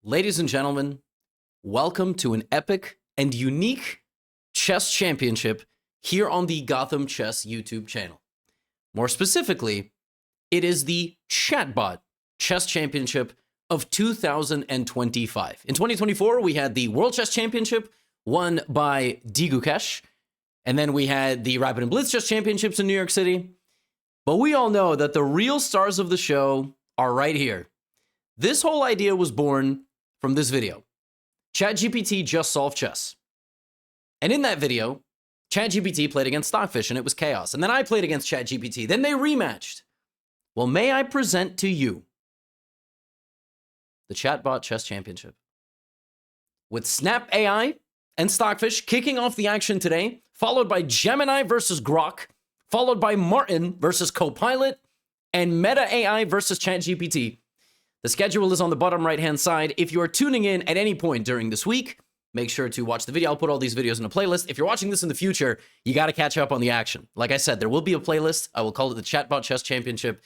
Ladies and gentlemen, welcome to an epic and unique chess championship here on the GothamChess YouTube channel. More specifically, it is the Chatbot Chess Championship of 2025. In 2024, we had the World Chess Championship won by Adjudication, and then we had the Rapid and Blitz Chess Championships in New York City. But we all know that the real stars of the show are right here. This whole idea was born from this video. ChatGPT just solved chess. And in that video, ChatGPT played against Stockfish and it was chaos. And then I played against ChatGPT. Then they rematched. Well, may I present to you the Chatbot Chess Championship with Snap AI and Stockfish kicking off the action today, followed by Gemini versus Grok, followed by Martin versus Copilot, and Meta AI versus ChatGPT. The schedule is on the bottom right-hand side. If you are tuning in at any point during this week, make sure to watch the video. I'll put all these videos in a playlist. If you're watching this in the future, you got to catch up on the action. Like I said, there will be a playlist. I will call it the Chatbot Chess Championship,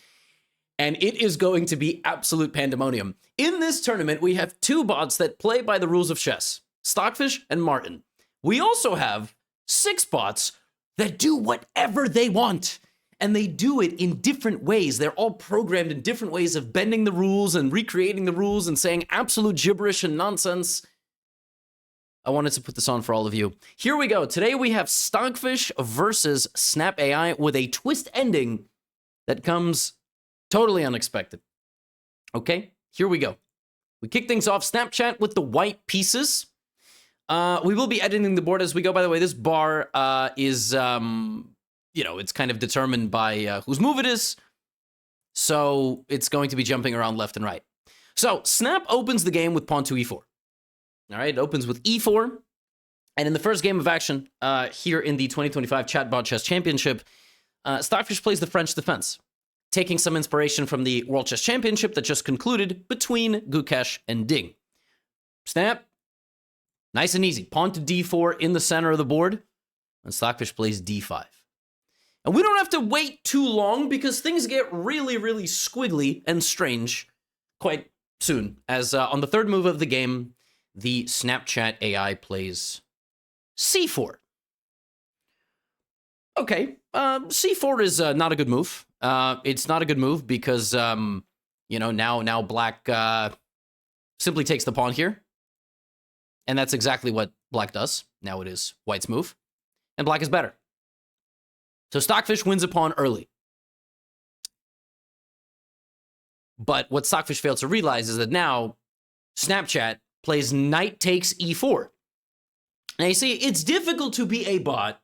and it is going to be absolute pandemonium. In this tournament, we have two bots that play by the rules of chess, Stockfish and Martin. We also have 6 bots that do whatever they want. And they do it in different ways. They're all programmed in different ways of bending the rules and recreating the rules and saying absolute gibberish and nonsense. I wanted to put this on for all of you. Here we go. Today we have Stockfish versus Snap AI with a twist ending that comes totally unexpected. Okay, here we go. We kick things off. Snapchat with the white pieces. We will be editing the board as we go. By the way, this bar is... it's kind of determined by whose move it is. So it's going to be jumping around left and right. So Snap opens the game with pawn to e4. All right, it opens with e4. And in the first game of action here in the 2025 Chatbot Chess Championship, Stockfish plays the French defense, taking some inspiration from the World Chess Championship that just concluded between Gukesh and Ding. Snap, nice and easy. Pawn to d4 in the center of the board. And Stockfish plays d5. And we don't have to wait too long because things get really, really squiggly and strange quite soon. As on the third move of the game, the Snapchat AI plays c4. Okay, c4 is not a good move. It's not a good move because, now Black simply takes the pawn here. And that's exactly what Black does. Now it is White's move. And Black is better. So Stockfish wins a pawn early. But what Stockfish failed to realize is that now Snapchat plays knight takes e4. Now you see, it's difficult to be a bot.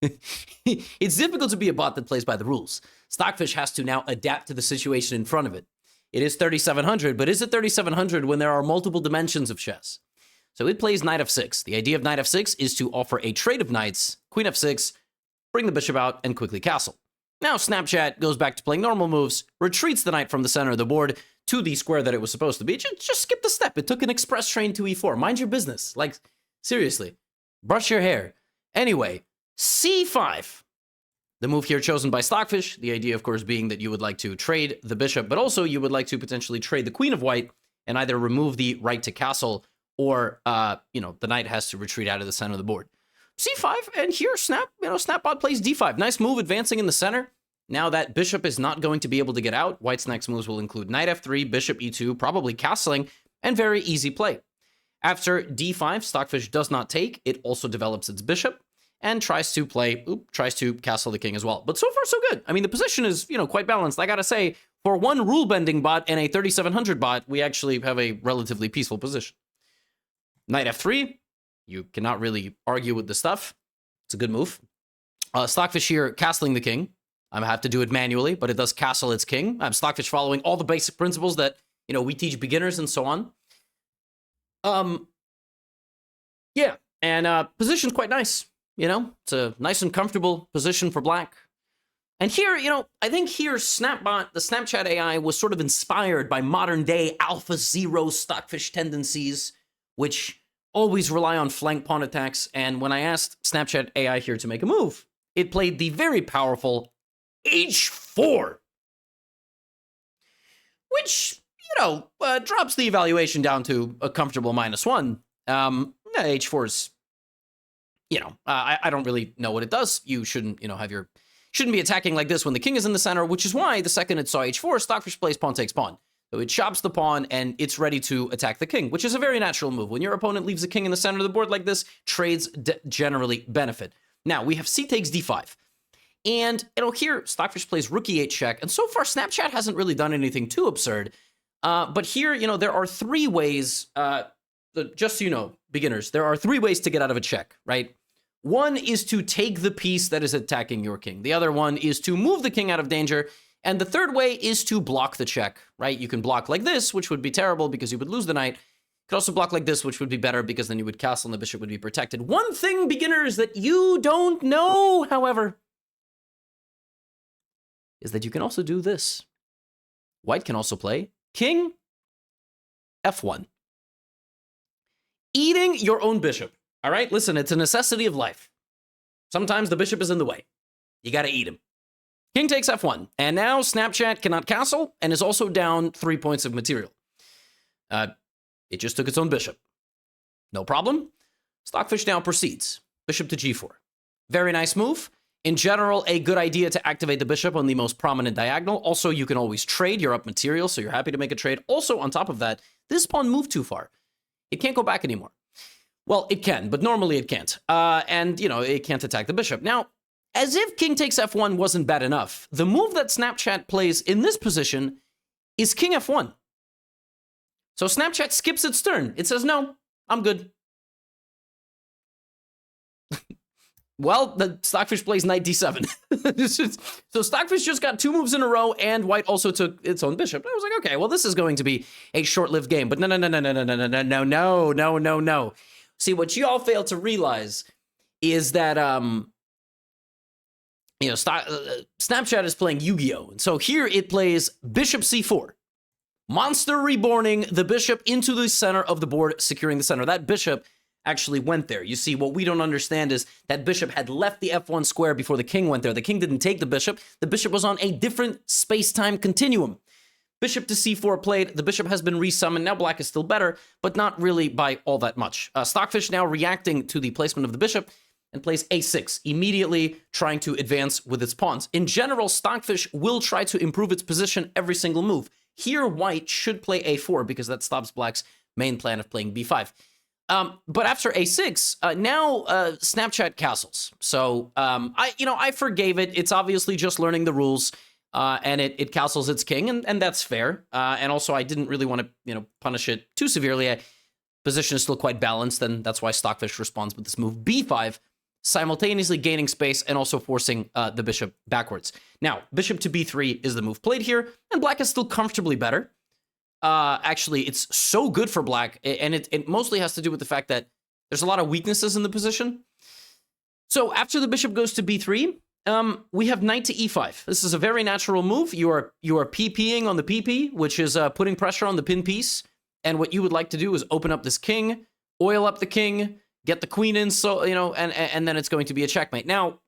It's difficult to be a bot that plays by the rules. Stockfish has to now adapt to the situation in front of it. It is 3700, but is it 3700 when there are multiple dimensions of chess? So it plays knight f6. The idea of knight f6 is to offer a trade of knights, queen f6, bring the bishop out, and quickly castle. Now Snapchat goes back to playing normal moves, retreats the knight from the center of the board to the square that it was supposed to be. Just skip the step. It took an express train to e4. Mind your business. Like, seriously. Brush your hair. Anyway, c5. The move here chosen by Stockfish. The idea, of course, being that you would like to trade the bishop, but also you would like to potentially trade the queen of white and either remove the right to castle or, the knight has to retreat out of the center of the board. c5, and here Snapbot plays d5. Nice move advancing in the center. Now that bishop is not going to be able to get out. White's next moves will include knight f3, bishop e2, probably castling, and very easy play. After d5, Stockfish does not take. It also develops its bishop and tries to castle the king as well. But so far, so good. I mean, the position is, quite balanced. I gotta say, for one rule-bending bot and a 3700 bot, we actually have a relatively peaceful position. Knight f3. You cannot really argue with the stuff. It's a good move. Stockfish here castling the king. I'm going to have to do it manually, but it does castle its king. I'm Stockfish following all the basic principles that, we teach beginners and so on. Yeah, and position's quite nice. It's a nice and comfortable position for Black. And here, I think here Snapbot, the Snapchat AI, was sort of inspired by modern-day Alpha Zero Stockfish tendencies, which always rely on flank pawn attacks, and when I asked Snapchat AI here to make a move, it played the very powerful h4. Which, drops the evaluation down to a comfortable -1. H4 is, I don't really know what it does. You shouldn't, shouldn't be attacking like this when the king is in the center, which is why the second it saw H4, Stockfish plays pawn takes pawn. So it chops the pawn and it's ready to attack the king, which is a very natural move. When your opponent leaves the king in the center of the board like this, trades generally benefit. Now, we have c takes d5. And, here Stockfish plays rook e8 check. And so far, Snapchat hasn't really done anything too absurd. But here, there are 3 ways, just so you know, beginners, there are 3 ways to get out of a check, right? One is to take the piece that is attacking your king. The other one is to move the king out of danger. And the third way is to block the check, right? You can block like this, which would be terrible because you would lose the knight. You could also block like this, which would be better because then you would castle and the bishop would be protected. One thing, beginners, that you don't know, however, is that you can also do this. White can also play king f1. Eating your own bishop, all right? Listen, it's a necessity of life. Sometimes the bishop is in the way. You got to eat him. King takes f1, and now Snapchat cannot castle and is also down 3 points of material. It just took its own bishop. No problem. Stockfish now proceeds. Bishop to g4. Very nice move. In general, a good idea to activate the bishop on the most prominent diagonal. Also, you can always trade. You're up material, so you're happy to make a trade. Also, on top of that, this pawn moved too far. It can't go back anymore. Well, it can, but normally it can't. And, it can't attack the bishop. Now, as if king takes f1 wasn't bad enough, the move that Snapchat plays in this position is king f1. So Snapchat skips its turn. It says, no, I'm good. Well, the Stockfish plays knight d7. So Stockfish just got 2 moves in a row, and White also took its own bishop. I was like, okay, well, this is going to be a short-lived game. But no. See, what you all fail to realize is that, Snapchat is playing Yu-Gi-Oh! And so here it plays bishop c4. Monster reborning the bishop into the center of the board, securing the center. That bishop actually went there. You see, what we don't understand is that bishop had left the f1 square before the king went there. The king didn't take the bishop. The bishop was on a different space-time continuum. Bishop to c4 played. The bishop has been resummoned. Now black is still better, but not really by all that much. Stockfish now reacting to the placement of the bishop and plays a6, immediately trying to advance with its pawns. In general, Stockfish will try to improve its position every single move. Here, White should play a4 because that stops black's main plan of playing b5. But after a6, now Snapchat castles. So I forgave it. It's obviously just learning the rules, and it castles its king, and that's fair. And also, I didn't really want to punish it too severely. Position is still quite balanced, and that's why Stockfish responds with this move b5, simultaneously gaining space and also forcing the bishop backwards. Now, bishop to b3 is the move played here, and black is still comfortably better. Actually, it's so good for black, and it mostly has to do with the fact that there's a lot of weaknesses in the position. So after the bishop goes to b3, we have knight to e5. This is a very natural move. You are PPing on the PP, which is putting pressure on the pin piece. And what you would like to do is open up this king, oil up the king, get the queen in, so and then it's going to be a checkmate. Now,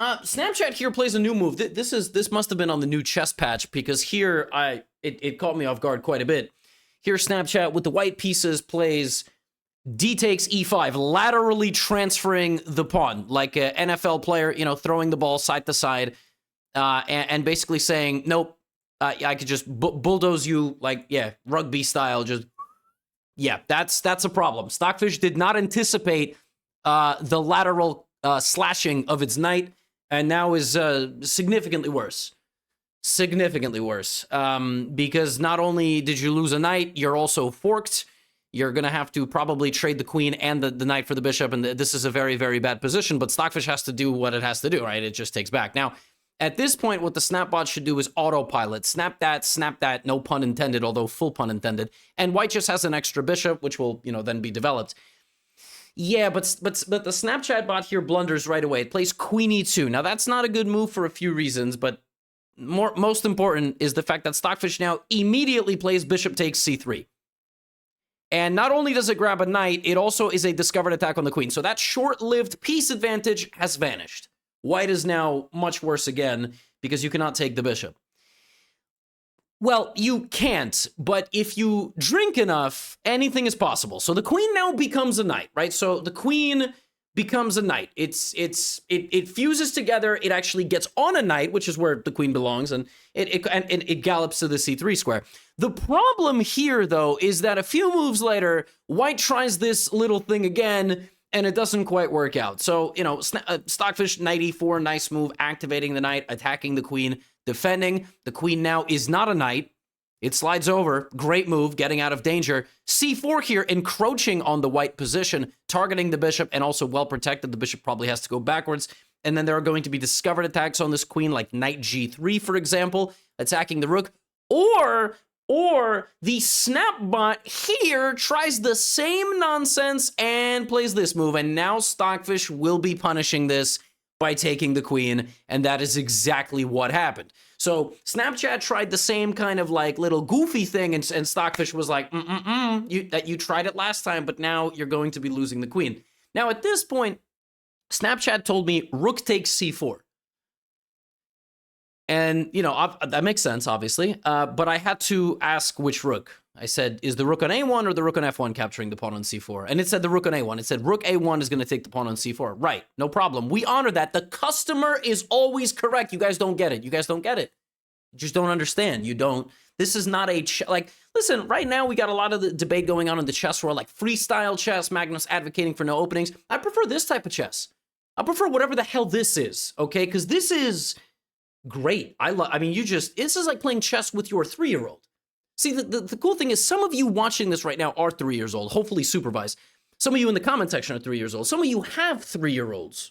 Snapchat here plays a new move. This must have been on the new chess patch, because here it caught me off guard quite a bit. Here Snapchat with the white pieces plays d takes e5, laterally transferring the pawn like an NFL player, throwing the ball side to side, and basically saying, nope, I could just bulldoze you rugby style. That's a problem. Stockfish did not anticipate the lateral slashing of its knight, and now is significantly worse. Significantly worse. Because not only did you lose a knight, you're also forked. You're going to have to probably trade the queen and the knight for the bishop, and this is a very, very bad position, but Stockfish has to do what it has to do, right? It just takes back. Now, at this point, what the Snapbot should do is autopilot. Snap that, no pun intended, although full pun intended. And white just has an extra bishop, which will, then be developed. Yeah, but the Snapchat bot here blunders right away. It plays queen e2. Now, that's not a good move for a few reasons, but most important is the fact that Stockfish now immediately plays bishop takes c3. And not only does it grab a knight, it also is a discovered attack on the queen. So that short-lived piece advantage has vanished. White is now much worse again because you cannot take the bishop. Well, you can't, but if you drink enough, anything is possible. So the queen now becomes a knight, right? So the queen becomes a knight. It fuses together. It actually gets on a knight, which is where the queen belongs, and it gallops to the c3 square. The problem here, though, is that a few moves later, white tries this little thing again, and it doesn't quite work out. So, you know, Stockfish, knight e4, nice move, activating the knight, attacking the queen, defending. The queen now is not a knight. It slides over. Great move, getting out of danger. c4 here, encroaching on the white position, targeting the bishop, and also well protected. The bishop probably has to go backwards. And then there are going to be discovered attacks on this queen, like knight g3, for example, attacking the rook. Or the snapbot here tries the same nonsense and plays this move. And now Stockfish will be punishing this by taking the queen. And that is exactly what happened. So Snapchat tried the same kind of like little goofy thing. And Stockfish was like, you tried it last time, but now you're going to be losing the queen. Now at this point, Snapchat told me rook takes c4. And, you know, that makes sense, obviously. But I had to ask which rook. I said, is the rook on a1 or the rook on f1 capturing the pawn on c4? And it said the rook on a1. It said rook a1 is going to take the pawn on c4. Right, no problem. We honor that. The customer is always correct. You guys don't get it. You guys don't get it. You just don't understand. You don't. This is not a, like, listen, right now we got a lot of the debate going on in the chess world, like freestyle chess, Magnus advocating for no openings. I prefer this type of chess. I prefer whatever the hell this is, okay? Because this is great. I mean, this is like playing chess with your 3-year-old. See, the cool thing is some of you watching this right now are 3 years old, hopefully supervised. Some of you in the comment section are 3 years old. Some of you have 3-year-olds.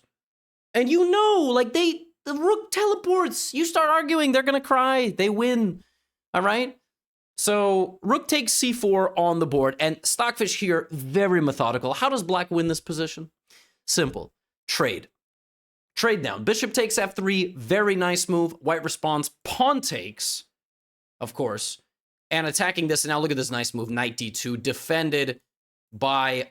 And you know, like the rook teleports. You start arguing, they're going to cry. They win. All right? So rook takes c4 on the board. And Stockfish here, very methodical. How does black win this position? Simple. Trade. Trade down. Bishop takes f3. Very nice move. White responds. Pawn takes, of course. And attacking this. And now look at this nice move. Knight d2. Defended by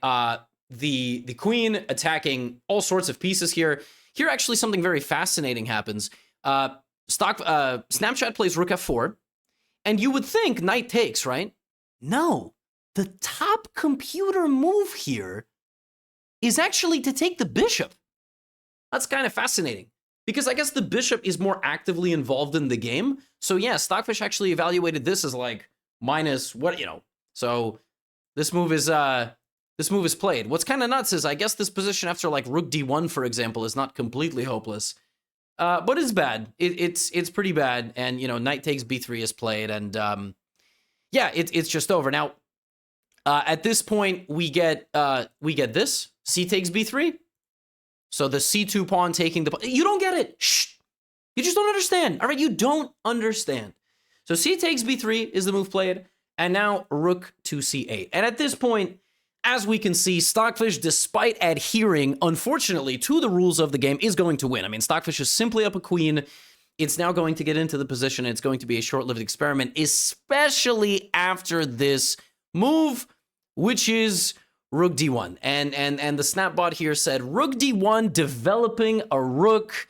the queen. Attacking all sorts of pieces here. Here, actually, something very fascinating happens. Snapchat plays rook f4. And you would think knight takes, right? No. The top computer move here is actually to take the bishop. That's kind of fascinating. Because I guess the bishop is more actively involved in the game. So yeah, Stockfish actually evaluated this as like minus what, you know. So this move is played. What's kind of nuts is I guess this position after like rook d1, for example, is not completely hopeless. But it's bad. It's pretty bad. And, you know, knight takes b3 is played. And yeah, it's just over. Now, at this point, we get this. C takes b3. So the c2 pawn taking the... You don't get it. Shh. You just don't understand. All right, you don't understand. So c takes b3 is the move played. And now rook to c8. And at this point, as we can see, Stockfish, despite adhering, unfortunately, to the rules of the game, is going to win. I mean, Stockfish is simply up a queen. It's now going to get into the position. It's going to be a short-lived experiment, especially after this move, which is rook d1. And the snapbot here said, rook d1, developing a rook.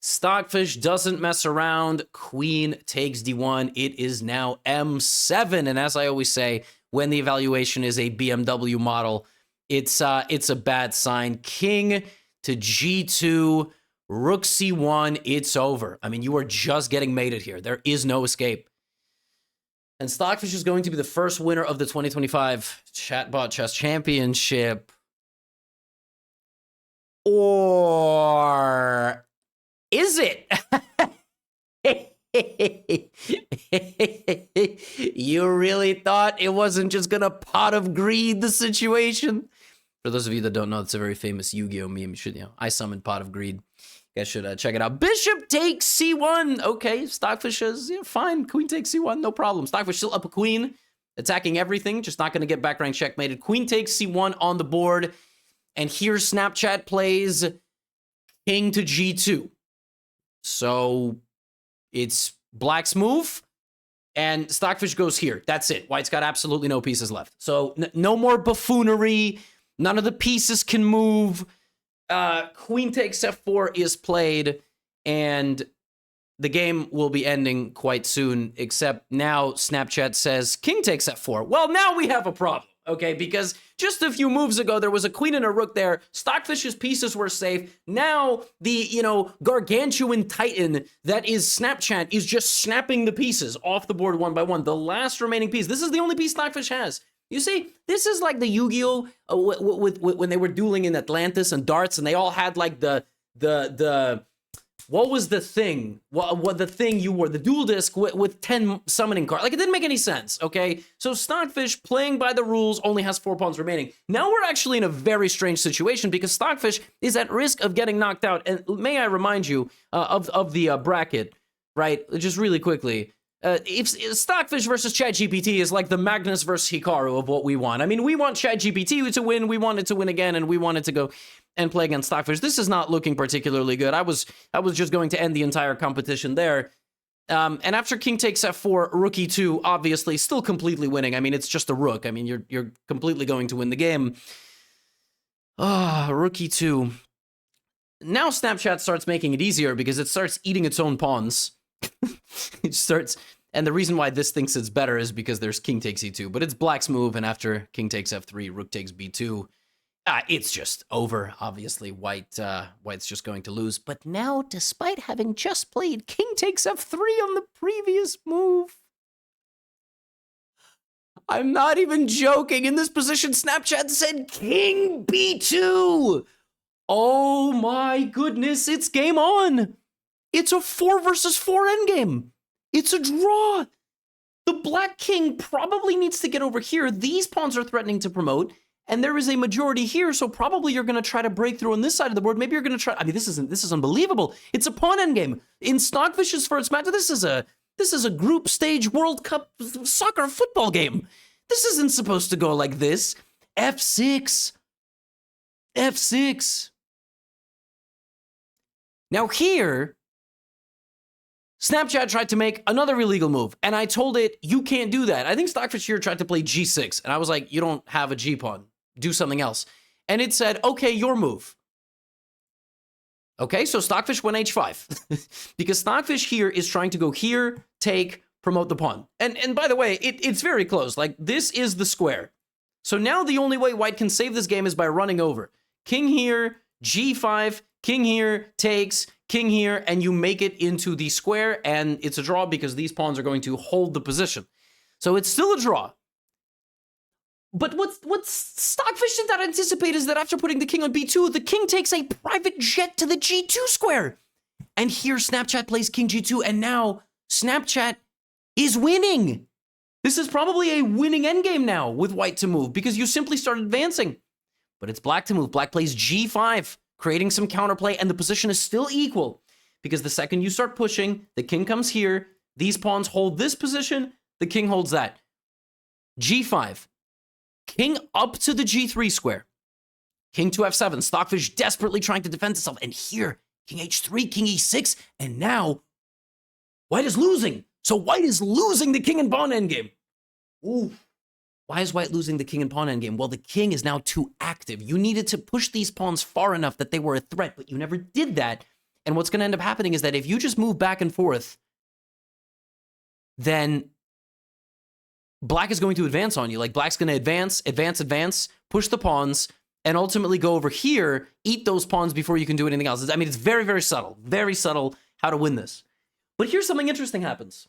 Stockfish doesn't mess around. Queen takes d1. It is now m7. And as I always say, when the evaluation is a BMW model, it's a bad sign. King to g2, rook c1, it's over. I mean, you are just getting mated here. There is no escape. And Stockfish is going to be the first winner of the 2025 Chatbot Chess Championship. Or is it? You really thought it wasn't just gonna pot of greed the situation? For those of you that don't know, it's a very famous Yu-Gi-Oh meme. You should, you know, I summoned pot of greed. You guys should check it out. Bishop takes c1. Okay, Stockfish is fine. Queen takes c1, no problem. Stockfish still up a queen, attacking everything, just not gonna get back rank checkmated. Queen takes c1 on the board, and here Snapchat plays king to g2. So it's black's move, and Stockfish goes here. That's it. White's got absolutely no pieces left. So no more buffoonery. None of the pieces can move. Queen takes f4 is played, and the game will be ending quite soon, except now Snapchat says king takes f4. Well, now we have a problem, okay? Because just a few moves ago, there was a queen and a rook there. Stockfish's pieces were safe. Now the, gargantuan titan that is Snapchat is just snapping the pieces off the board one by one. The last remaining piece. This is the only piece Stockfish has. You see, this is like the Yu-Gi-Oh! When they were dueling in Atlantis and darts, and they all had like the what was the thing? What the thing you wore? The dual disc with 10 summoning cards. Like, it didn't make any sense, okay? So Stockfish, playing by the rules, only has 4 pawns remaining. Now we're actually in a very strange situation because Stockfish is at risk of getting knocked out. And may I remind you of the bracket, right? Just really quickly. If Stockfish versus ChatGPT is like the Magnus versus Hikaru of what we want. I mean, we want ChatGPT to win, we want it to win again, and we want it to go and play against Stockfish. This is not looking particularly good. I was just going to end the entire competition there. And after king takes f4, rook e2, obviously still completely winning. I mean, it's just a rook. I mean, you're completely going to win the game. Rook e2. Now Snapchat starts making it easier because it starts eating its own pawns. It starts, and the reason why this thinks it's better is because there's king takes e2, but it's black's move, and after king takes f3, rook takes b2, it's just over. Obviously, white's just going to lose. But now, despite having just played king takes f3 on the previous move, I'm not even joking. In this position, Snapchat said king b2. Oh my goodness, it's game on. It's a 4 versus 4 endgame. It's a draw. The black king probably needs to get over here. These pawns are threatening to promote, and there is a majority here, so probably you're going to try to break through on this side of the board. Maybe you're going to try. I mean, this is unbelievable. It's a pawn endgame. In Stockfish's first match, this is a group stage World Cup soccer football game. This isn't supposed to go like this. f6. f6. Now here, Snapchat tried to make another illegal move, and I told it, you can't do that. I think Stockfish here tried to play g6, and I was like, you don't have a g-pawn. Do something else. And it said, okay, your move. Okay, so Stockfish went h5. Because Stockfish here is trying to go here, take, promote the pawn. And by the way, it's very close. Like, this is the square. So now the only way white can save this game is by running over. King here, g5, king here, takes, king here, and you make it into the square, and it's a draw because these pawns are going to hold the position. So it's still a draw. But what Stockfish did not anticipate is that after putting the king on b2, the king takes a private jet to the g2 square. And here Snapchat plays king g2, and now Snapchat is winning. This is probably a winning endgame now with white to move because you simply start advancing. But it's black to move. Black plays g5. Creating some counterplay, and the position is still equal because the second you start pushing, the king comes here, these pawns hold this position, the king holds that. g5. King up to the g3 square. King to f7. Stockfish desperately trying to defend itself. And here, king h3, king e6, and now white is losing. So white is losing the king and pawn endgame. Ooh. Why is white losing the king and pawn endgame? Well, the king is now too active. You needed to push these pawns far enough that they were a threat, but you never did that. And what's going to end up happening is that if you just move back and forth, then black is going to advance on you. Like, black's going to advance, push the pawns, and ultimately go over here, eat those pawns before you can do anything else. I mean, it's very, very subtle how to win this. But here's something interesting happens,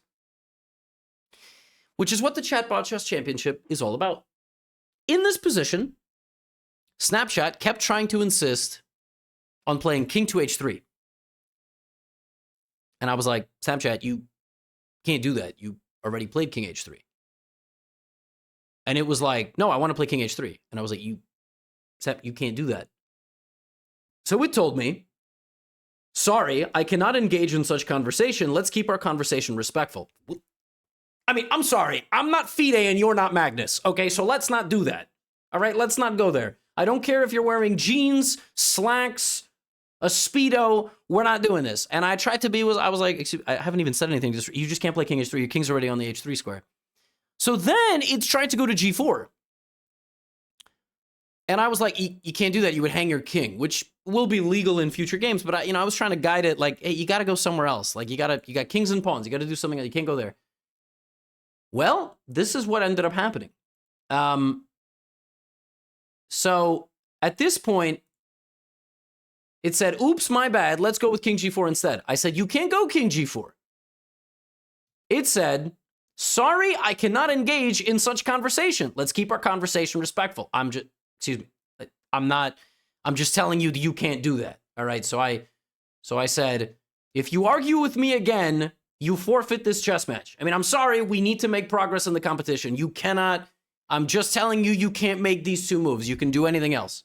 which is what the Chatbot Chess Championship is all about. In this position, Snapchat kept trying to insist on playing king to h3. And I was like, Snapchat, you can't do that. You already played king h3. And it was like, no, I want to play king h3. And I was like, you can't do that. So it told me, sorry, I cannot engage in such conversation. Let's keep our conversation respectful. I mean, I'm sorry. I'm not FIDE and you're not Magnus. Okay, so let's not do that. All right, let's not go there. I don't care if you're wearing jeans, slacks, a Speedo. We're not doing this. And I tried to be, I was like, excuse, I haven't even said anything. You just can't play king h3. Your king's already on the h3 square. So then it's trying to go to g4. And I was like, you can't do that. You would hang your king, which will be legal in future games. But I was trying to guide it like, hey, you got to go somewhere else. Like you got kings and pawns. You got to do something else. You can't go there. Well, this is what ended up happening. So at this point, it said, oops, my bad. Let's go with king g4 instead. I said, you can't go king g4. It said, sorry, I cannot engage in such conversation. Let's keep our conversation respectful. I'm just telling you that you can't do that. All right. So I said, if you argue with me again, you forfeit this chess match. I mean, I'm sorry. We need to make progress in the competition. You cannot. I'm just telling you, you can't make these two moves. You can do anything else.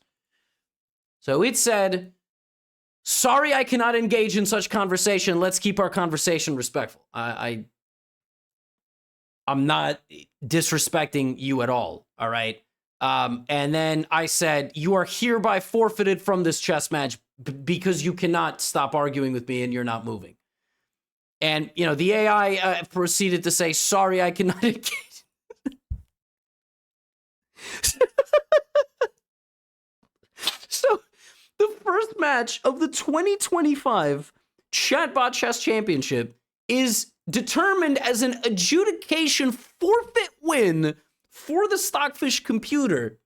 So it said, sorry, I cannot engage in such conversation. Let's keep our conversation respectful. I'm not disrespecting you at all. All right. And then I said, you are hereby forfeited from this chess match because you cannot stop arguing with me and you're not moving. And, the AI proceeded to say, sorry, I cannot engage. So the first match of the 2025 Chatbot Chess Championship is determined as an adjudication forfeit win for the Stockfish computer,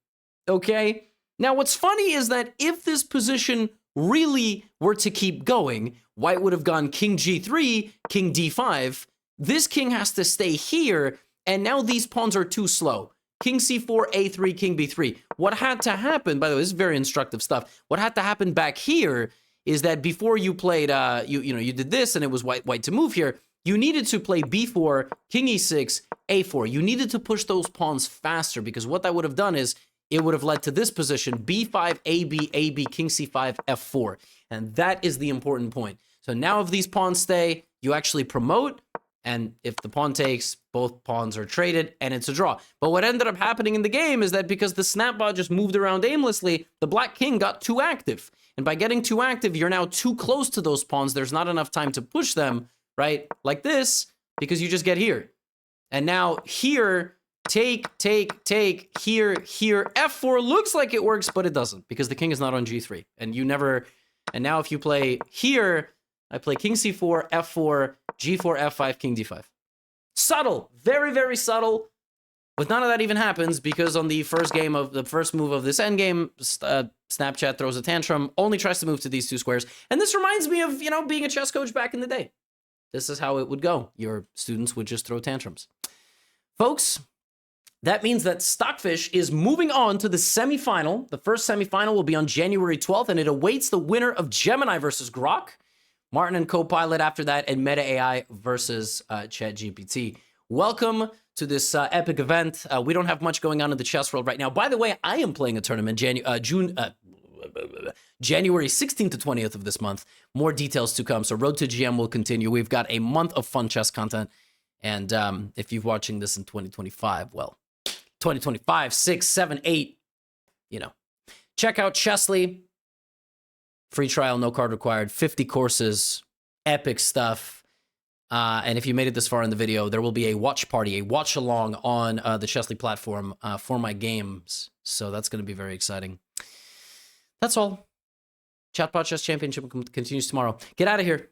okay? Now, what's funny is that if this position really were to keep going, white would have gone king g3, king d5. This king has to stay here, and now these pawns are too slow. King c4, a3, king b3. What had to happen, by the way, this is very instructive stuff. What had to happen back here is that before you played, you did this, and it was white to move here. You needed to play b4, king e6, a4. You needed to push those pawns faster because what that would have done is it would have led to this position, b5, ab, king c5, f4. And that is the important point. So now if these pawns stay, you actually promote, and if the pawn takes, both pawns are traded, and it's a draw. But what ended up happening in the game is that because the snapbot just moved around aimlessly, the black king got too active. And by getting too active, you're now too close to those pawns. There's not enough time to push them, right? Like this, because you just get here. And now here, take, here, f4 looks like it works, but it doesn't, because the king is not on g3. And now if you play here, I play king c4, f4, g4, f5, king d5. Subtle, very, very subtle. But none of that even happens because on the first move of this endgame, Snapchat throws a tantrum, only tries to move to these two squares. And this reminds me of, being a chess coach back in the day. This is how it would go. Your students would just throw tantrums. Folks, that means that Stockfish is moving on to the semifinal. The first semifinal will be on January 12th, and it awaits the winner of Gemini versus Grok, Martin and Copilot after that, and Meta AI versus ChatGPT. Welcome to this epic event. We don't have much going on in the chess world right now. By the way, I am playing a tournament January 16th to 20th of this month. More details to come. So Road to GM will continue. We've got a month of fun chess content. And if you're watching this in 2025, well, 2025, 6, 7, 8, check out Chessly. Free trial, no card required, 50 courses, epic stuff. And if you made it this far in the video, there will be a watch party, a watch along on the Chessly platform for my games. So that's going to be very exciting. That's all. Chatbot Chess Championship continues tomorrow. Get out of here.